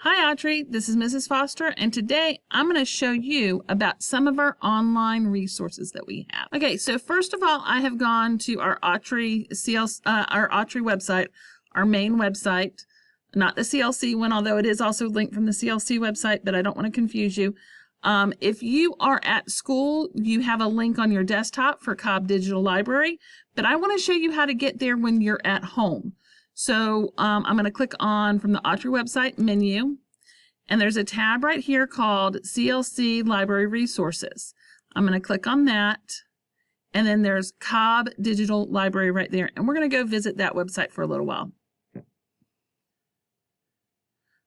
Hi Audrey, this is Mrs. Foster, and today I'm going to show you about some of our online resources that we have. Okay, so first of all, I have gone to our Autry website, our main website, not the CLC one, although it is also linked from the CLC website, but I don't want to confuse you. If you are at school, you have a link on your desktop for Cobb Digital Library, but I want to show you how to get there when you're at home. So I'm going to click on from the Autry website menu, and there's a tab right here called CLC Library Resources. I'm going to click on that, and then there's Cobb Digital Library right there, and we're going to go visit that website for a little while.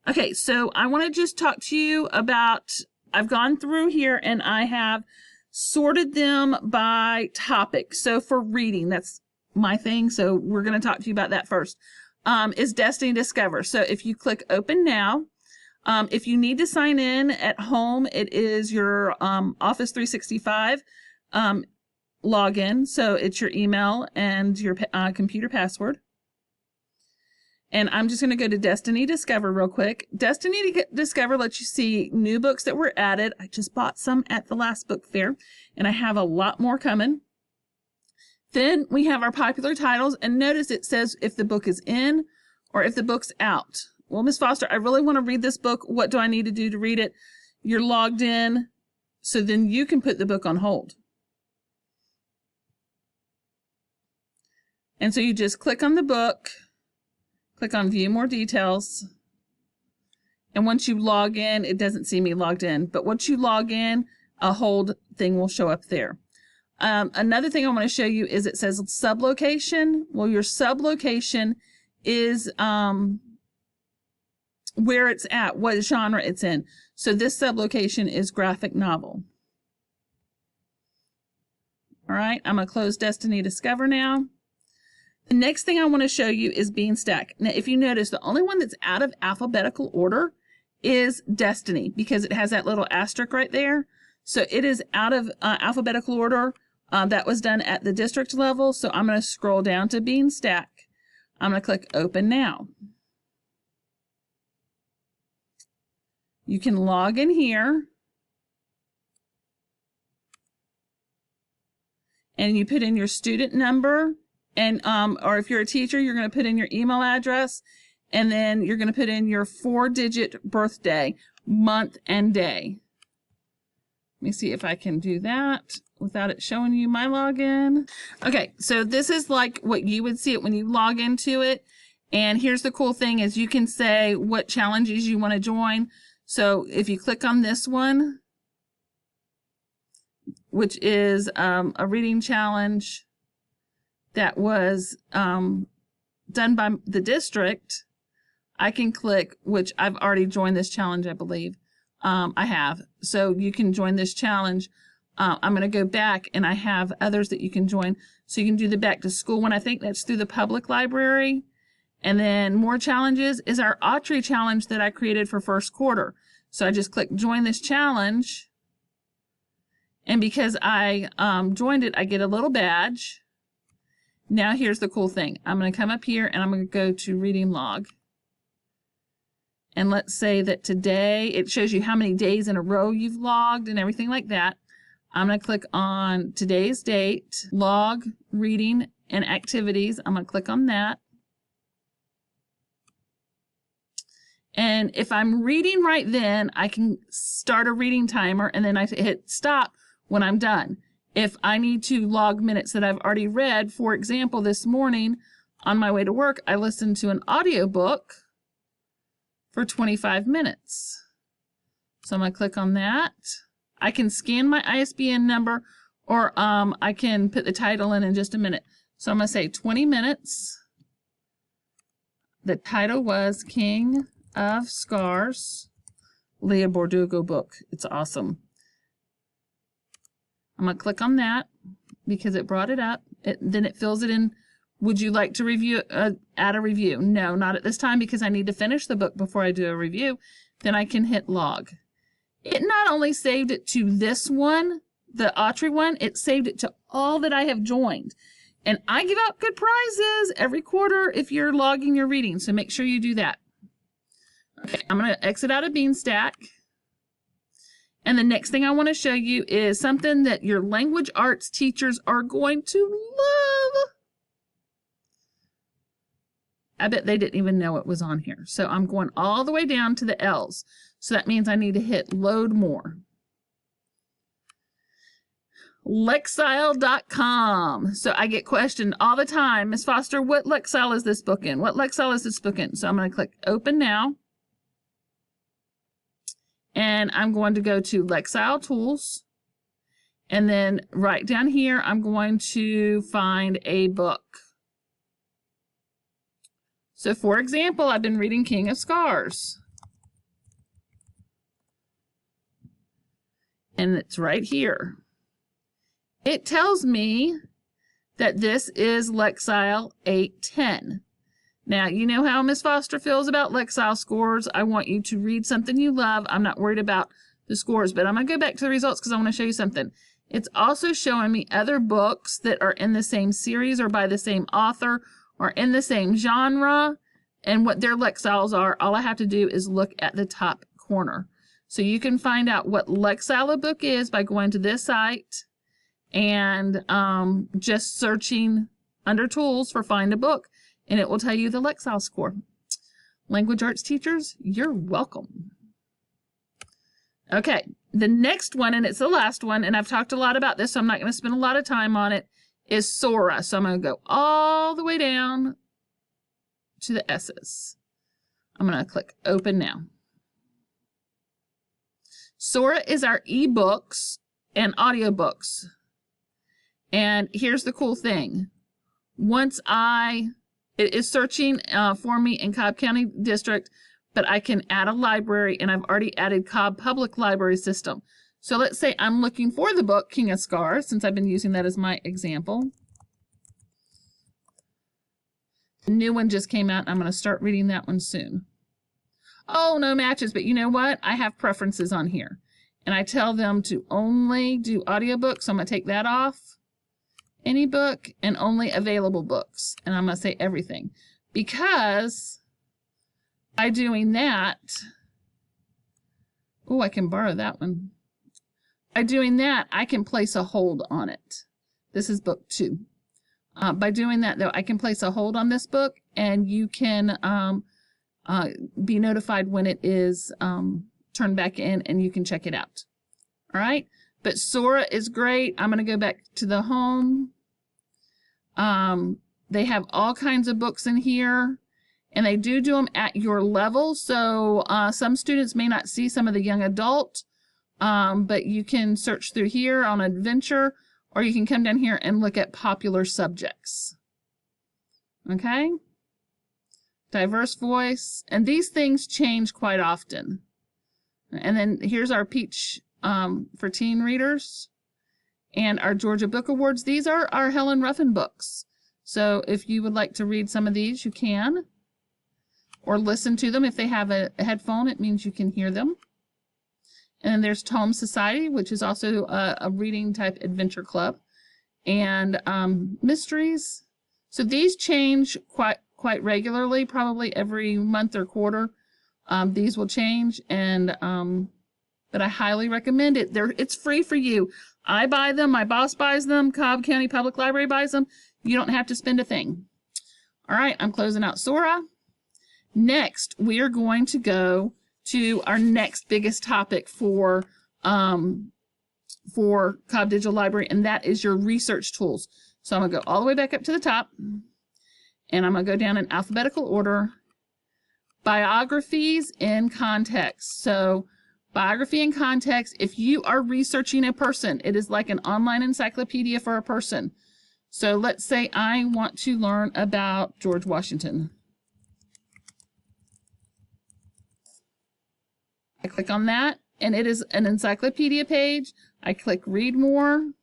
Okay, so I want to just talk to you about, I've gone through here and I have sorted them by topic. So for reading, that's my thing, so we're going to talk to you about that first. Is Destiny Discover. So if you click Open Now, if you need to sign in at home, it is your Office 365 login. So it's your email and your computer password. And I'm just going to go to Destiny Discover real quick. Destiny Discover lets you see new books that were added. I just bought some at the last book fair, and I have a lot more coming. Then we have our popular titles, and notice it says if the book is in or if the book's out. Well, Ms. Foster, I really want to read this book. What do I need to do to read it? You're logged in, so then you can put the book on hold. And so you just click on the book, click on View More Details, and once you log in, it doesn't see me logged in, but once you log in, a hold thing will show up there. Another thing I want to show you is it says sublocation. Well, your sublocation is where it's at, what genre it's in. So this sublocation is graphic novel. All right, I'm going to close Destiny Discover now. The next thing I want to show you is Beanstack. Now, if you notice, the only one that's out of alphabetical order is Destiny, because it has that little asterisk right there. So it is out of alphabetical order. That was done at the district level, so I'm going to scroll down to Beanstack. I'm going to click Open Now. You can log in here, and you put in your student number, and or if you're a teacher, you're going to put in your email address, and then you're going to put in your 4-digit birthday, month, and day. Let me see if I can do that without it showing you my login. Okay, so this is like what you would see it when you log into it. And here's the cool thing is you can say what challenges you want to join. So if you click on this one, which is a reading challenge that was done by the district, I can click, which I've already joined this challenge, I believe. I have. So you can join this challenge. I'm going to go back, and I have others that you can join. So you can do the back to school one. I think that's through the public library. And then more challenges is our Autry challenge that I created for first quarter. So I just click join this challenge. And because I joined it, I get a little badge. Now here's the cool thing. I'm going to come up here, and I'm going to go to reading log. And let's say that today, it shows you how many days in a row you've logged and everything like that. I'm going to click on today's date, log, reading, and activities. I'm going to click on that. And if I'm reading right then, I can start a reading timer, and then I hit stop when I'm done. If I need to log minutes that I've already read, for example, this morning on my way to work, I listened to an audiobook for 25 minutes. So I'm going to click on that. I can scan my ISBN number, or I can put the title in just a minute. So I'm going to say 20 minutes. The title was King of Scars, Leah Bordugo book. It's awesome. I'm going to click on that because it brought it up. Then it fills it in. Would you like to review, add a review? No, not at this time because I need to finish the book before I do a review. Then I can hit log. It not only saved it to this one, the Autry one, it saved it to all that I have joined. And I give out good prizes every quarter if you're logging your reading, so make sure you do that. I'm going to exit out of Beanstack. And the next thing I want to show you is something that your language arts teachers are going to love. I bet they didn't even know it was on here. So I'm going all the way down to the L's. So that means I need to hit load more. Lexile.com. So I get questioned all the time, Miss Foster, what Lexile is this book in? What Lexile is this book in? So I'm going to click open now. And I'm going to go to Lexile Tools. And then right down here, I'm going to find a book. So for example, I've been reading King of Scars. And it's right here. It tells me that this is Lexile 810. Now, you know how Miss Foster feels about Lexile scores. I want you to read something you love. I'm not worried about the scores, but I'm going to go back to the results because I want to show you something. It's also showing me other books that are in the same series or by the same author or in the same genre and what their Lexiles are. All I have to do is look at the top corner. So you can find out what Lexile a book is by going to this site and just searching under tools for find a book. And it will tell you the Lexile score. Language arts teachers, you're welcome. Okay, the next one, and it's the last one, and I've talked a lot about this, so I'm not going to spend a lot of time on it, is Sora. So I'm going to go all the way down to the S's. I'm going to click open now. Sora is our ebooks and audiobooks. And here's the cool thing. It is searching for me in Cobb County District, but I can add a library, and I've already added Cobb Public Library System. So let's say I'm looking for the book King of Scars, since I've been using that as my example. A new one just came out, and I'm going to start reading that one soon. Oh, no matches, but you know what? I have preferences on here, and I tell them to only do audiobooks, so I'm going to take that off. Any book and only available books. And I'm going to say everything. Because by doing that, oh, I can borrow that one. By doing that, I can place a hold on it. This is book 2. By doing that, though, I can place a hold on this book, and you can be notified when it is turned back in, and you can check it out. All right? But Sora is great. I'm going to go back to the home. They have all kinds of books in here, and they do them at your level. So some students may not see some of the young adult, but you can search through here on adventure, or you can come down here and look at popular subjects. Okay? Diverse voice. And these things change quite often. And then here's our Peach for teen readers and our Georgia Book Awards. These are our Helen Ruffin books. So if you would like to read some of these, you can, or listen to them. If they have a headphone, it means you can hear them. And then there's Tome Society, which is also a reading type adventure club, and mysteries. So these change quite regularly, probably every month or quarter. These will change, and but I highly recommend it. It's free for you. I buy them. My boss buys them. Cobb County Public Library buys them. You don't have to spend a thing. All right, I'm closing out Sora. Next, we are going to go to our next biggest topic for Cobb Digital Library, and that is your research tools. So I'm going to go all the way back up to the top, and I'm going to go down in alphabetical order. Biographies in context. So biography in context, if you are researching a person, it is like an online encyclopedia for a person. So let's say I want to learn about George Washington. I click on that, and it is an encyclopedia page. I click read more, and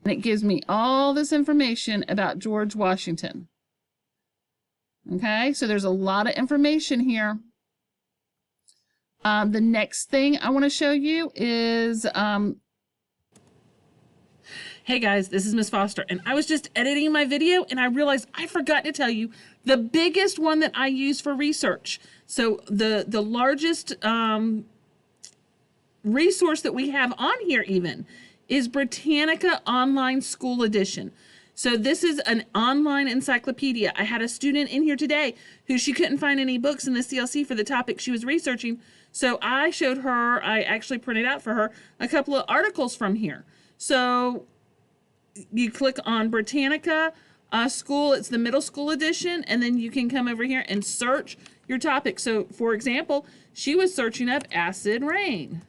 it gives me all this information about George Washington. Okay, so there's a lot of information here. The next thing I want to show you is Hey guys, this is Miss Foster, and I was just editing my video and I realized I forgot to tell you the biggest one that I use for research. So the largest resource that we have on here even is Britannica Online School Edition. So this is an online encyclopedia. I had a student in here today who she couldn't find any books in the CLC for the topic she was researching. So I showed her, I actually printed out for her a couple of articles from here. So you click on Britannica School, it's the middle school edition, and then you can come over here and search your topic. So for example, she was searching up acid rain.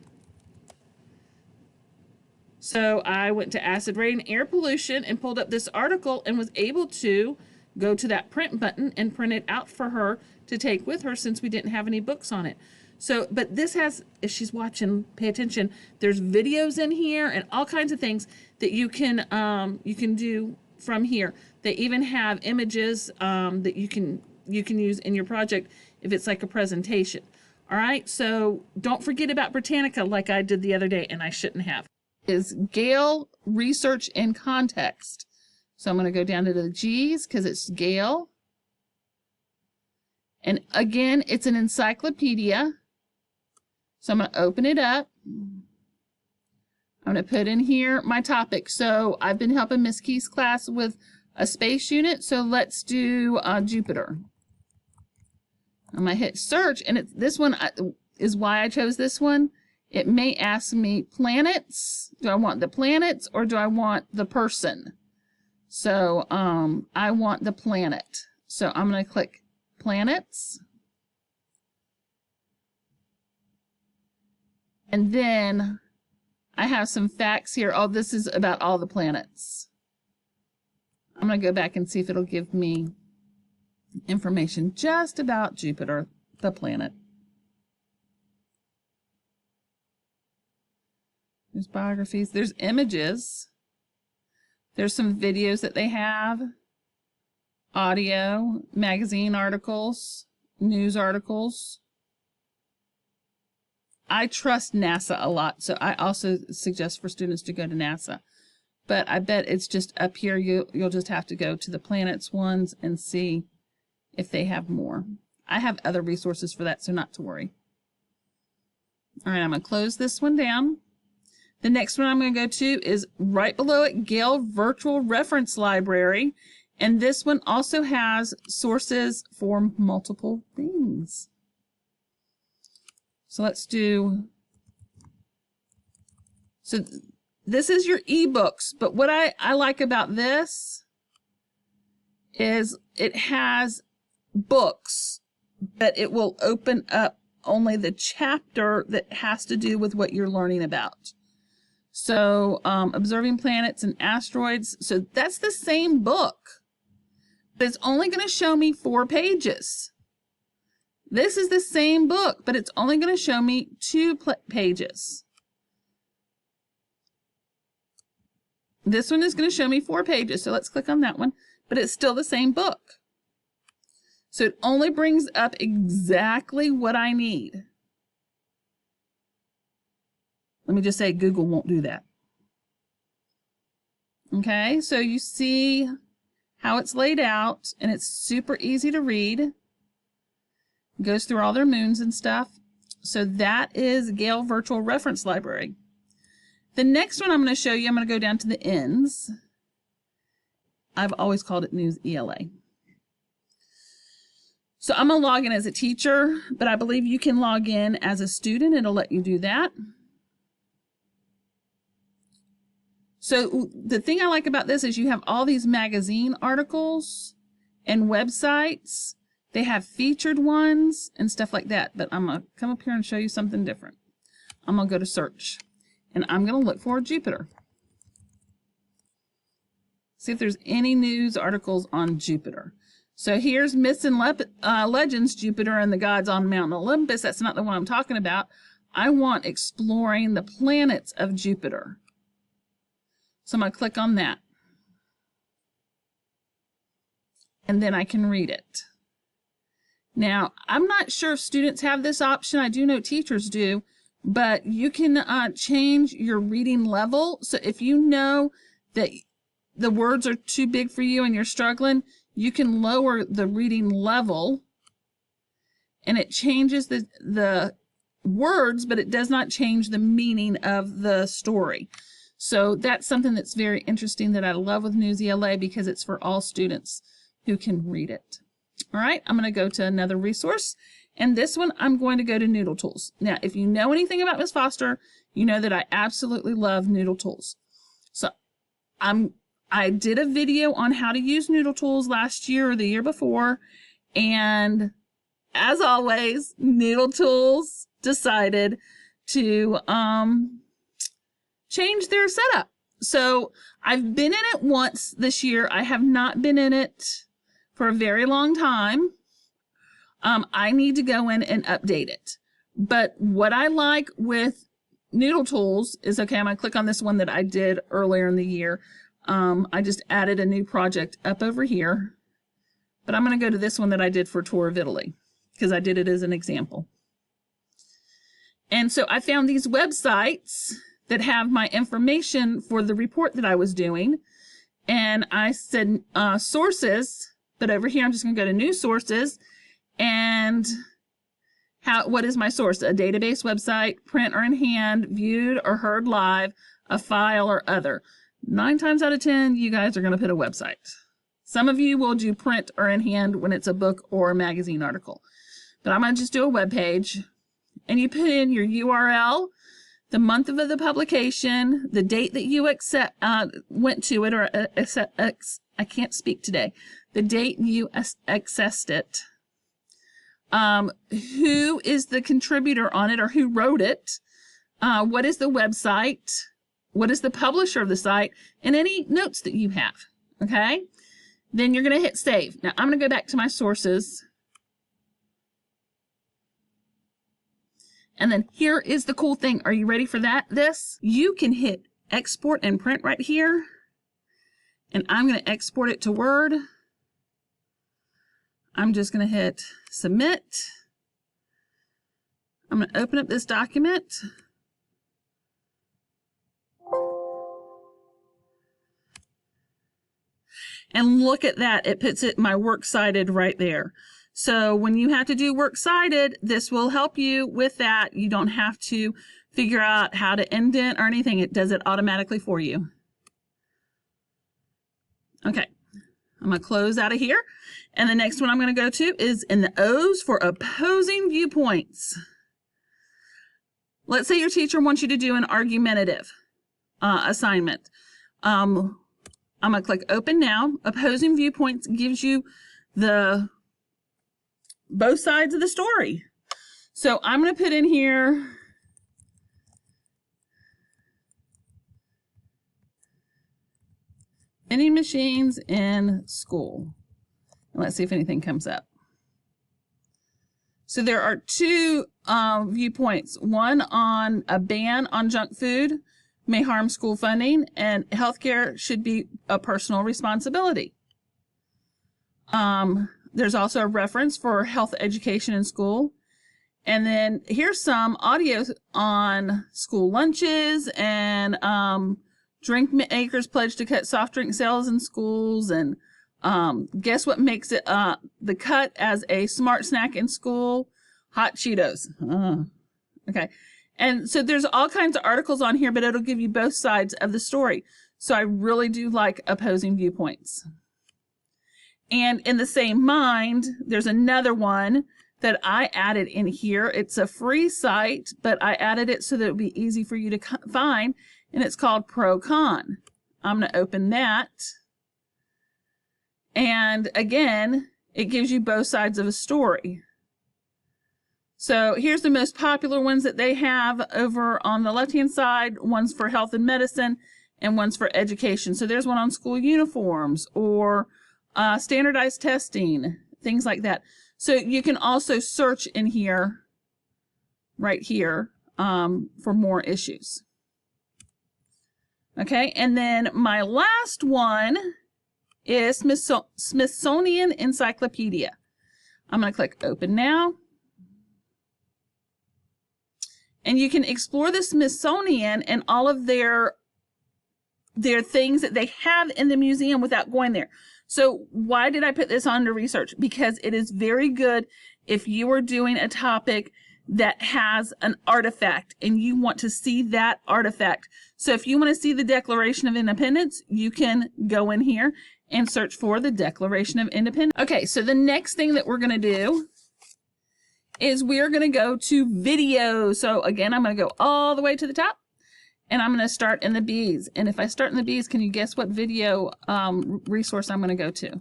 So I went to acid rain, air pollution, and pulled up this article and was able to go to that print button and print it out for her to take with her since we didn't have any books on it. So, but this has, if she's watching, pay attention, there's videos in here and all kinds of things that you can do from here. They even have images that you can use in your project if it's like a presentation. All right, so don't forget about Britannica like I did the other day, and I shouldn't have. Is Gale Research in Context. So I'm going to go down to the G's because it's Gale. And again, it's an encyclopedia. So I'm going to open it up. I'm going to put in here my topic. So I've been helping Miss Key's class with a space unit. So let's do Jupiter. I'm going to hit search, and this one is why I chose this one. It may ask me planets. Do I want the planets or do I want the person? So I want the planet. So I'm going to click planets. And then I have some facts here. Oh, this is about all the planets. I'm going to go back and see if it'll give me information just about Jupiter, the planet. There's biographies, there's images, there's some videos that they have, audio, magazine articles, news articles. I trust NASA a lot, so I also suggest for students to go to NASA. But I bet it's just up here, you'll just have to go to the planets ones and see if they have more. I have other resources for that, so not to worry. All right, I'm going to close this one down. The next one I'm going to go to is right below it, Gale Virtual Reference Library. And this one also has sources for multiple things. So let's do, so this is your ebooks, but what I like about this is it has books, but it will open up only the chapter that has to do with what you're learning about. So observing planets and asteroids, so that's the same book, but it's only going to show me 4 pages. This is the same book, but it's only going to show me 2 pages. This one is going to show me 4 pages, so let's click on that one, but it's still the same book. So it only brings up exactly what I need. Let me just say Google won't do that. Okay, so you see how it's laid out, and it's super easy to read. It goes through all their moons and stuff. So that is Gale Virtual Reference Library. The next one I'm going to show you, I'm going to go down to the ends. I've always called it News ELA. So I'm going to log in as a teacher, but I believe you can log in as a student. It'll let you do that. So the thing I like about this is you have all these magazine articles and websites. They have featured ones and stuff like that, but I'm going to come up here and show you something different. I'm going to go to search, and I'm going to look for Jupiter. See if there's any news articles on Jupiter. So here's Myths and Legends, Jupiter and the Gods on Mount Olympus. That's not the one I'm talking about. I want exploring the planets of Jupiter. So I'm going to click on that. And then I can read it. Now, I'm not sure if students have this option. I do know teachers do. But you can change your reading level. So if you know that the words are too big for you and you're struggling, you can lower the reading level and it changes the words, but it does not change the meaning of the story. So that's something that's very interesting that I love with Newsela, because it's for all students who can read it. All right, I'm going to go to another resource, and this one I'm going to go to Noodletools. Now, if you know anything about Miss Foster, you know that I absolutely love Noodletools. So I did a video on how to use Noodletools last year or the year before, and as always, Noodletools decided to change their setup. So I've been in it once this year. I have not been in it for a very long time. I need to go in and update it. But what I like with Noodletools is, okay, I'm going to click on this one that I did earlier in the year. I just added a new project up over here. But I'm going to go to this one that I did for Tour of Italy, because I did it as an example. And so I found these websites that have my information for the report that I was doing. And I said sources, but over here I'm just going to go to new sources. And what is my source? A database, website, print or in hand, viewed or heard live, a file or other. 9 times out of 10, you guys are going to put a website. Some of you will do print or in hand when it's a book or a magazine article. But I'm going to just do a web page. And you put in your URL, the month of the publication, the date that you went to it, or I can't speak today, the date you accessed it, who is the contributor on it or who wrote it, what is the website, what is the publisher of the site, and any notes that you have, okay? Then you're going to hit save. Now I'm going to go back to my sources. And then here is the cool thing. Are you ready for this? You can hit export and print right here. And I'm going to export it to Word. I'm just going to hit submit. I'm going to open up this document. And look at that. It puts it my works cited right there. So when you have to do works cited, this will help you with that. You don't have to figure out how to indent or anything. It does it automatically for you. Okay, I'm going to close out of here. And the next one I'm going to go to is in the O's for opposing viewpoints. Let's say your teacher wants you to do an argumentative assignment. I'm going to click open now. Opposing viewpoints gives you both sides of the story. So I'm going to put in here vending machines in school. And let's see if anything comes up. So there are 2 viewpoints. One on a ban on junk food may harm school funding, and healthcare should be a personal responsibility. There's also a reference for health education in school. And then here's some audio on school lunches and drink makers pledge to cut soft drink sales in schools. And guess what makes it the cut as a smart snack in school? Hot Cheetos. Okay. And so there's all kinds of articles on here, but it'll give you both sides of the story. So I really do like opposing viewpoints. And in the same mind, there's another one that I added in here. It's a free site, but I added it so that it would be easy for you to find, and it's called ProCon. I'm going to open that. And again, it gives you both sides of a story. So here's the most popular ones that they have over on the left-hand side. One's for health and medicine, and one's for education. So there's one on school uniforms or standardized testing, things like that. So you can also search in here, right here, for more issues. Okay, and then my last one is Smithsonian Encyclopedia. I'm going to click open now. And you can explore the Smithsonian and all of their they're things that they have in the museum without going there. So why did I put this on to research? Because it is very good if you are doing a topic that has an artifact and you want to see that artifact. So if you want to see the Declaration of Independence, you can go in here and search for the Declaration of Independence. Okay, so the next thing that we're going to do is we're going to go to video. So again, I'm going to go all the way to the top and I'm going to start in the B's. And if I start in the B's, can you guess what video resource I'm going to go to?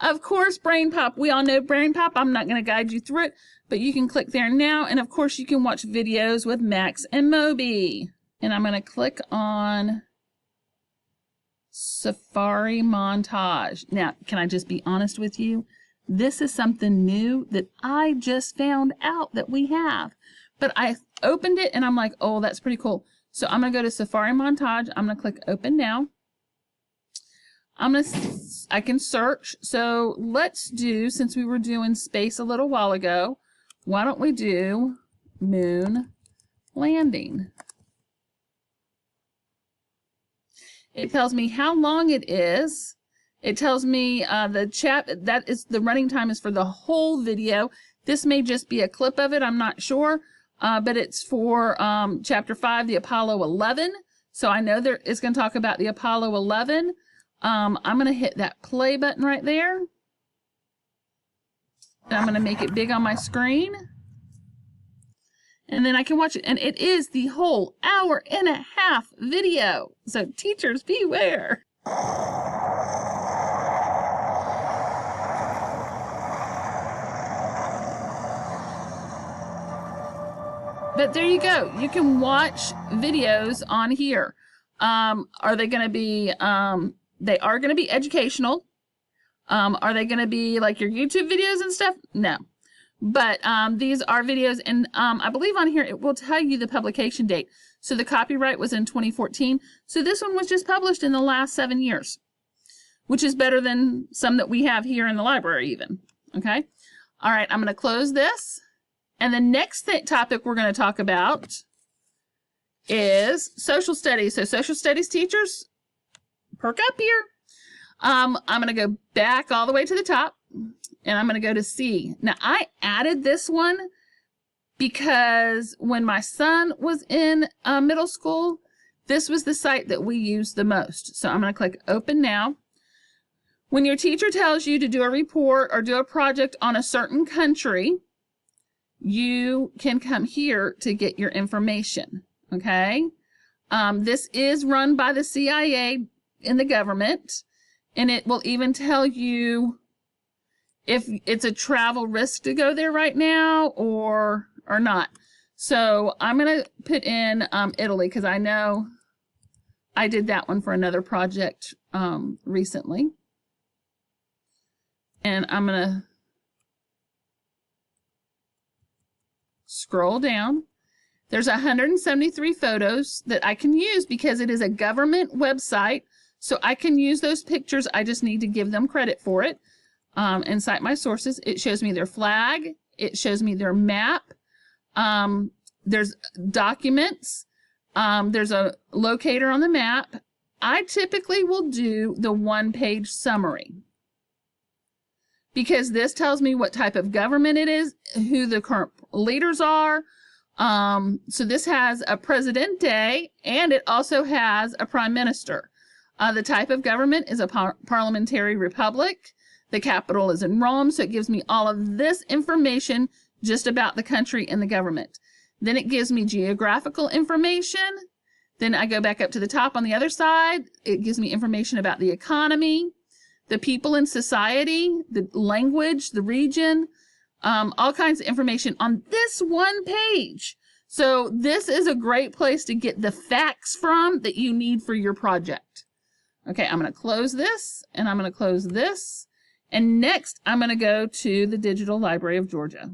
Of course, Brainpop. We all know Brainpop. I'm not going to guide you through it, but you can click there now. And of course, you can watch videos with Max and Moby. And I'm going to click on Safari Montage. Now, can I just be honest with you? This is something new that I just found out that we have. But I opened it and I'm like, oh, that's pretty cool. So I'm going to go to Safari Montage. I'm going to click Open Now. I can search. So let's do, since we were doing space a little while ago, why don't we do moon landing? It tells me how long it is. It tells me the running time is for the whole video. This may just be a clip of it. I'm not sure. But it's for chapter 5, the Apollo 11. So I know it's going to talk about the Apollo 11. I'm going to hit that play button right there. And I'm going to make it big on my screen. And then I can watch it. And it is the whole hour-and-a-half video. So teachers, beware. But there you go. You can watch videos on here. Are they going to be... they are going to be educational. Are they going to be like your YouTube videos and stuff? No. But these are videos, and I believe on here it will tell you the publication date. So the copyright was in 2014. So this one was just published in the last 7 years, which is better than some that we have here in the library even. Okay? All right, I'm going to close this. And the next topic we're going to talk about is social studies. So social studies teachers, perk up here. I'm going to go back all the way to the top and I'm going to go to C. Now I added this one because when my son was in middle school, this was the site that we used the most. So I'm going to click open now. When your teacher tells you to do a report or do a project on a certain country, you can come here to get your information. Okay. This is run by the CIA in the government, and it will even tell you if it's a travel risk to go there right now or not. So I'm going to put in Italy because I know I did that one for another project recently. And I'm going to scroll down. There's 173 photos that I can use because it is a government website. So I can use those pictures. I just need to give them credit for it. And cite my sources. It shows me their flag. It shows me their map. There's documents. There's a locator on the map. I typically will do the one-page summary because this tells me what type of government it is, who the current leaders are. So this has a presidente and it also has a prime minister. The type of government is a parliamentary republic. The capital is in Rome, so it gives me all of this information just about the country and the government. Then it gives me geographical information. Then I go back up to the top on the other side. It gives me information about the economy, the people in society, the language, the region, all kinds of information on this one page. So this is a great place to get the facts from that you need for your project. Okay, I'm going to close this and I'm going to close this. And next I'm going to go to the Digital Library of Georgia.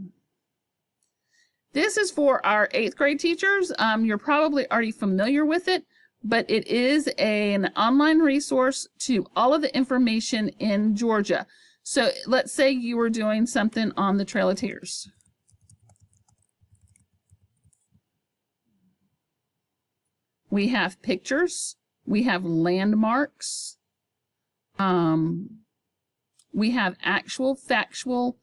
This is for our 8th grade teachers. You're probably already familiar with it, but it is an online resource to all of the information in Georgia. So let's say you were doing something on the Trail of Tears. We have pictures We have landmarks. We have actual factual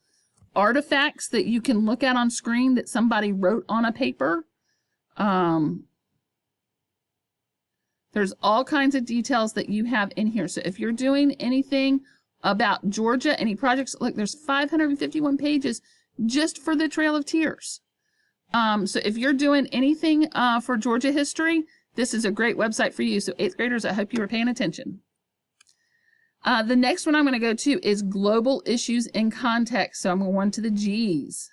artifacts that you can look at on screen that somebody wrote on a paper. There's all kinds of details that you have in here. So if you're doing anything about Georgia, any projects, look, there's 551 pages just for the Trail of Tears. So if you're doing anything for Georgia history, this is a great website for you. So 8th graders, I hope you were paying attention. The next one I'm going to go to is Global Issues in Context. So I'm going to the G's.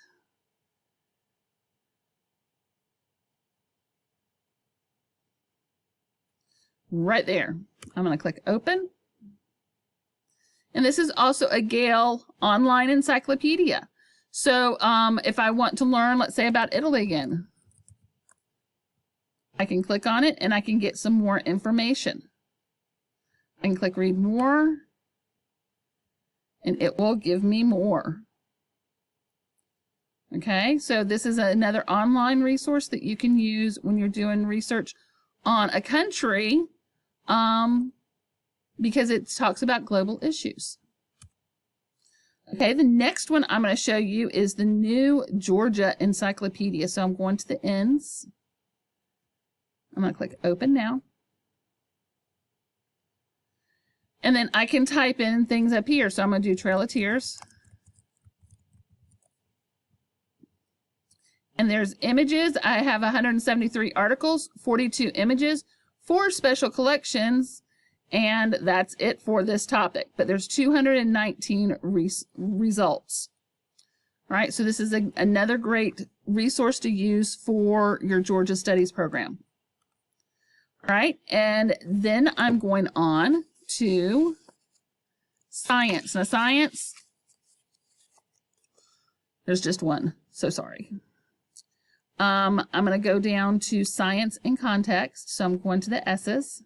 Right there. I'm going to click Open. And this is also a Gale online encyclopedia. So if I want to learn, let's say, about Italy again, I can click on it and I can get some more information. I can click Read More, and it will give me more. Okay, so this is another online resource that you can use when you're doing research on a country, because it talks about global issues. Okay, the next one I'm going to show you is the New Georgia Encyclopedia. So I'm going to the ends. I'm going to click Open now. And then I can type in things up here. So I'm going to do Trail of Tears. And there's images. I have 173 articles, 42 images, 4 special collections, and that's it for this topic. But there's 219 results. All right, so this is another great resource to use for your Georgia Studies program. All right, and then I'm going on to science. Now, science, there's just one, so sorry. I'm going to go down to Science in Context, so I'm going to the S's.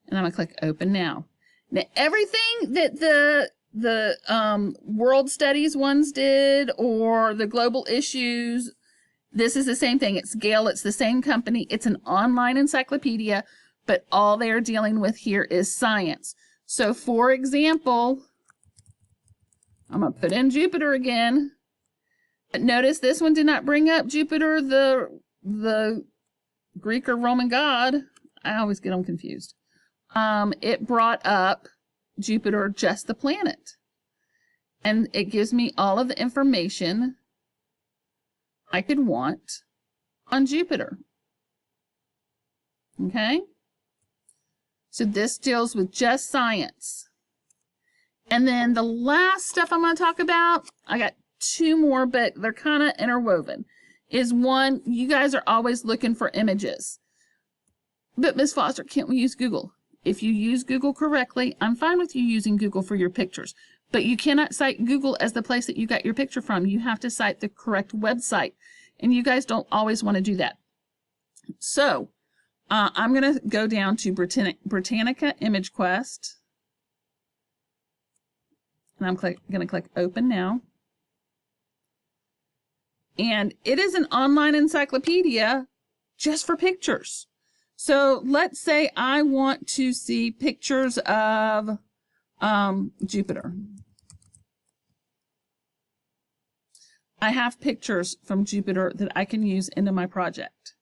And I'm going to click Open now. Now, everything that the World Studies ones did, or the Global Issues, this is the same thing. It's Gale. It's the same company. It's an online encyclopedia, but all they're dealing with here is science. So, for example, I'm going to put in Jupiter again. But notice this one did not bring up Jupiter, the Greek or Roman god. I always get them confused. It brought up Jupiter, just the planet. And it gives me all of the information I could want on Jupiter. Okay? So this deals with just science. And then the last stuff I'm going to talk about, I got 2 more, but they're kind of interwoven, is one, you guys are always looking for images. But Ms. Foster, can't we use Google? If you use Google correctly, I'm fine with you using Google for your pictures, but you cannot cite Google as the place that you got your picture from. You have to cite the correct website, and you guys don't always want to do that. So I'm going to go down to Britannica Image Quest, and I'm going to click Open now. And it is an online encyclopedia just for pictures. So let's say I want to see pictures of Jupiter. I have pictures from Jupiter that I can use into my project.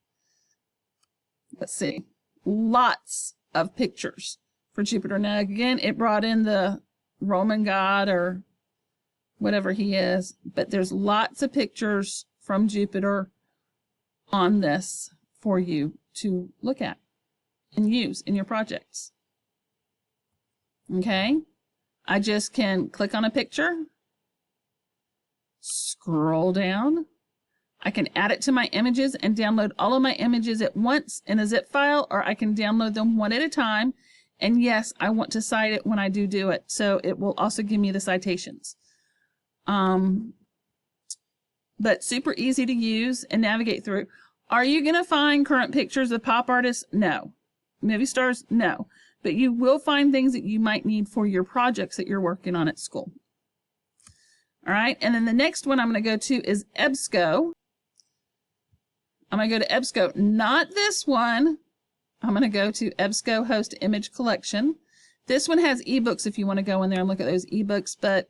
Let's see. Lots of pictures for Jupiter. Now, again, it brought in the Roman god or whatever he is, but there's lots of pictures from Jupiter on this for you to look at and use in your projects. Okay, I just can click on a picture, scroll down, I can add it to my images and download all of my images at once in a zip file, or I can download them one at a time. And yes, I want to cite it when I do it, so it will also give me the citations. But super easy to use and navigate through. Are you going to find current pictures of pop artists? No. Movie stars? No. But you will find things that you might need for your projects that you're working on at school. All right, and then the next one I'm going to go to is EBSCO. I'm going to go to EBSCO, not this one. I'm going to go to EBSCO Host Image Collection. This one has ebooks if you want to go in there and look at those ebooks, but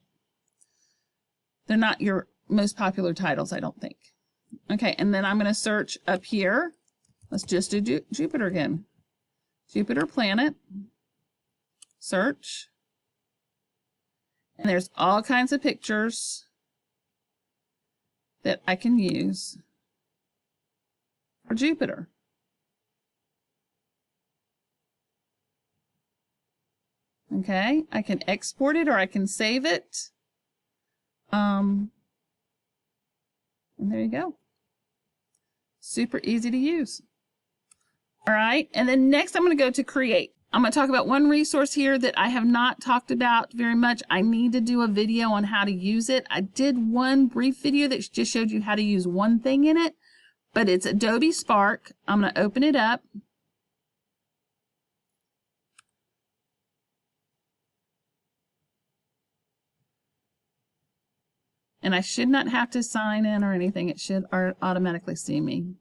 they're not your most popular titles, I don't think. Okay, and then I'm going to search up here. Let's just do Jupiter again. Jupiter planet. Search. And there's all kinds of pictures that I can use for Jupiter. Okay, I can export it or I can save it. And there you go. Super easy to use. All right, and then next I'm going to go to Create. I'm going to talk about one resource here that I have not talked about very much. I need to do a video on how to use it. I did one brief video that just showed you how to use one thing in it, but it's Adobe Spark. I'm going to open it up. And I should not have to sign in or anything. It should automatically see me.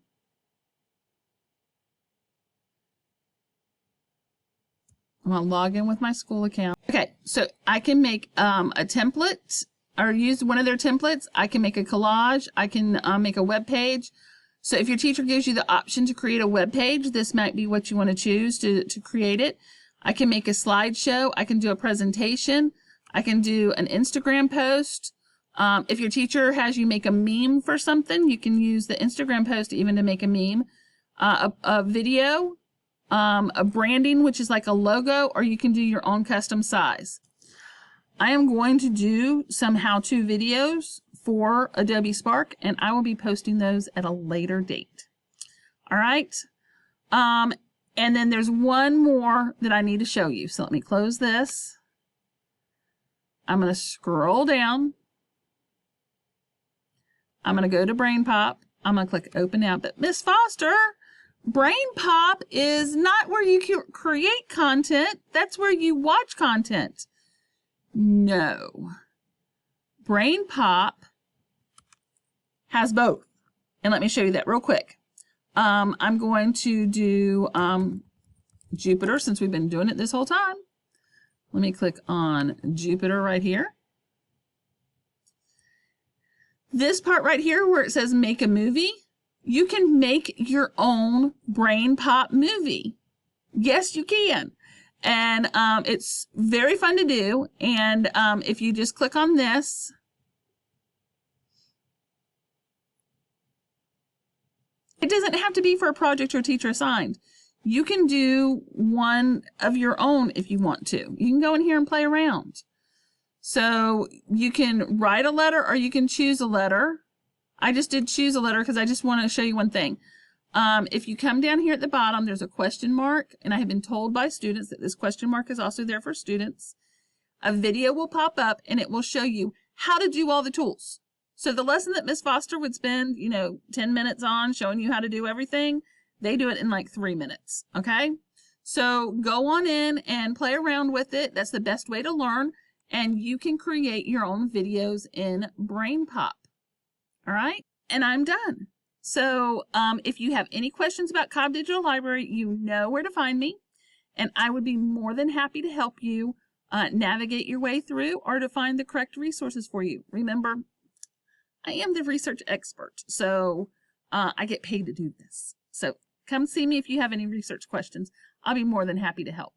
I'm going to log in with my school account. Okay, so I can make a template or use one of their templates. I can make a collage. I can make a web page. So if your teacher gives you the option to create a web page, this might be what you want to choose to create it. I can make a slideshow. I can do a presentation. I can do an Instagram post. If your teacher has you make a meme for something, you can use the Instagram post even to make a meme. A video. A branding, which is like a logo, or you can do your own custom size. I am going to do some how-to videos for Adobe Spark, and I will be posting those at a later date. All right. And then there's one more that I need to show you. So let me close this. I'm going to scroll down. I'm going to go to Brainpop. I'm going to click Open Now. But Miss Foster, Brainpop is not where you create content. That's where you watch content. No. Brainpop has both. And let me show you that real quick. I'm going to do Jupiter since we've been doing it this whole time. Let me click on Jupiter right here. This part right here where it says make a movie, you can make your own Brainpop movie. Yes, you can. And it's very fun to do. And if you just click on this, it doesn't have to be for a project or teacher assigned. You can do one of your own if you want to. You can go in here and play around. So you can write a letter or you can choose a letter. I just did choose a letter because I just want to show you one thing. If you come down here at the bottom, there's a question mark, and I have been told by students that this question mark is also there for students. A video will pop up and it will show you how to do all the tools. So the lesson that Miss Foster would spend, 10 minutes on showing you how to do everything, they do it in like 3 minutes, okay? So go on in and play around with it. That's the best way to learn, and you can create your own videos in Brainpop. All right, and I'm done. So if you have any questions about Cobb Digital Library, you know where to find me, and I would be more than happy to help you navigate your way through or to find the correct resources for you. Remember, I am the research expert, so I get paid to do this. So come see me if you have any research questions. I'll be more than happy to help.